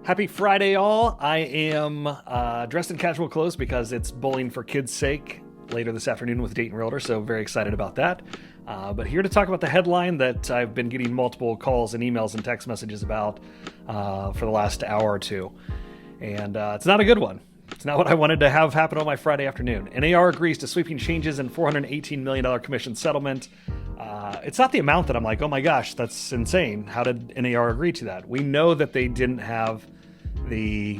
Happy Friday, all. I am dressed in casual clothes because it's Bowling for Kids' Sake later this afternoon with Dayton Realtor, so very excited about that. But here to talk about the headline that I've been getting multiple calls and emails and text messages about for the last hour or two. And it's not a good one. It's not what I wanted to have happen on my Friday afternoon. NAR agrees to sweeping changes in $418 million commission settlement. It's not the amount that I'm like, oh my gosh, that's insane. How did NAR agree to that? We know that they didn't have the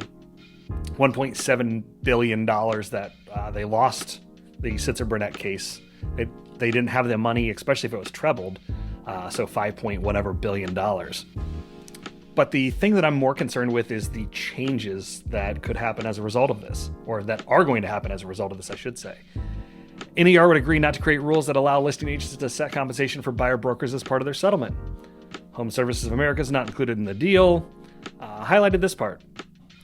$1.7 billion that they lost the Sitzer-Burnett case. They didn't have the money, especially if it was trebled, so 5 point whatever billion dollars. But the thing that I'm more concerned with is the changes that could happen as a result of this, or that are going to happen as a result of this, I should say. NAR would agree not to create rules that allow listing agents to set compensation for buyer brokers as part of their settlement. Home Services of America is not included in the deal. Highlighted this part.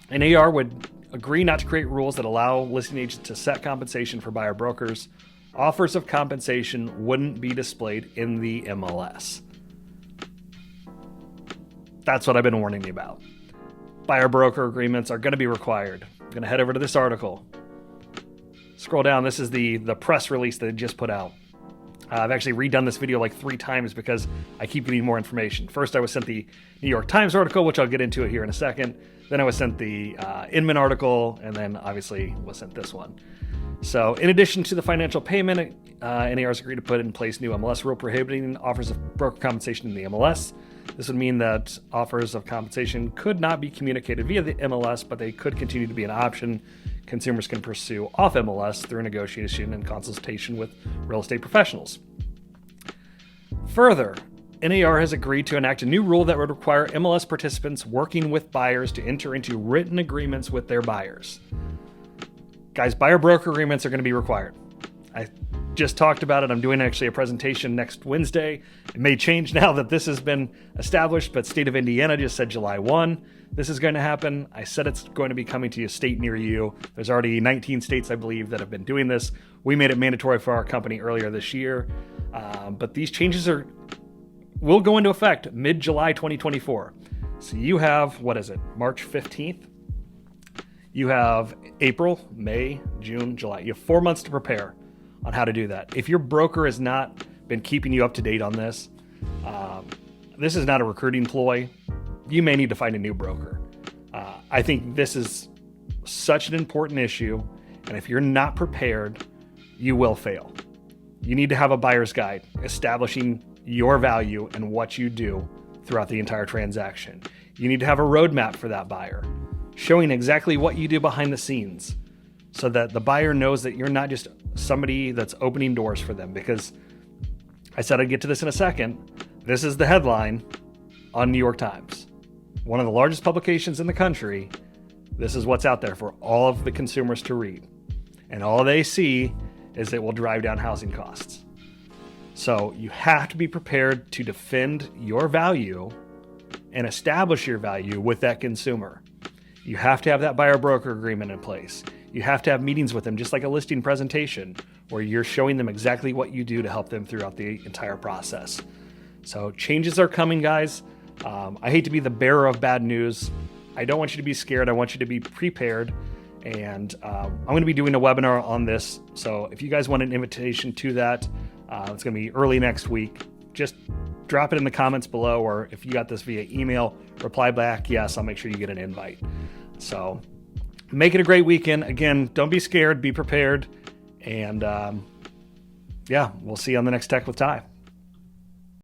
NAR would agree not to create rules that allow listing agents to set compensation for buyer brokers. Offers of compensation wouldn't be displayed in the MLS. That's what I've been warning you about. Buyer broker agreements are going to be required. I'm going to head over to this article. Scroll down. This is the press release that they just put out. I've actually redone this video like 3 times because I keep getting more information. First, I was sent the New York Times article, which I'll get into it here in a second. Then I was sent the Inman article, and then obviously was sent this one. So in addition to the financiar payment, NAR has agreed to put in place new MLS rule prohibiting offers of broker compensation in the MLS. This would mean that offers of compensation could not be communicated via the MLS, but they could continue to be an option consumers can pursue off MLS through negotiation and consultation with real estate professionals. Further, NAR has agreed to enact a new rule that would require MLS participants working with buyers to enter into written agreements with their buyers. Guys, buyer broker agreements are going to be required. I just talked about it. I'm doing actually a presentation next Wednesday. It may change now that this has been established, but state of Indiana just said July 1. This is going to happen. I said it's going to be coming to a state near you. There's already 19 states, I believe, that have been doing this. We made it mandatory for our company earlier this year. But these changes will go into effect mid-July 2024. So you have, March 15th? You have April, May, June, July. You have 4 months to prepare on how to do that. If your broker has not been keeping you up to date on this, this is not a recruiting ploy. You may need to find a new broker. I think this is such an important issue, and if you're not prepared, you will fail. You need to have a buyer's guide establishing your value and what you do throughout the entire transaction. You need to have a roadmap for that buyer, showing exactly what you do behind the scenes so that the buyer knows that you're not just somebody that's opening doors for them. Because I said I'd get to this in a second. This is the headline on New York Times, one of the largest publications in the country. This is what's out there for all of the consumers to read. And all they see is it will drive down housing costs. So you have to be prepared to defend your value and establish your value with that consumer. You have to have that buyer broker agreement in place. You have to have meetings with them, just like a listing presentation, where you're showing them exactly what you do to help them throughout the entire process. So changes are coming, guys. I hate to be the bearer of bad news. I don't want you to be scared. I want you to be prepared. And I'm going to be doing a webinar on this. So if you guys want an invitation to that, it's going to be early next week. Just drop it in the comments below, or if you got this via email, reply back, yes, I'll make sure you get an invite. So make it a great weekend. Again, don't be scared, be prepared. And yeah, we'll see you on the next Tech with Ty.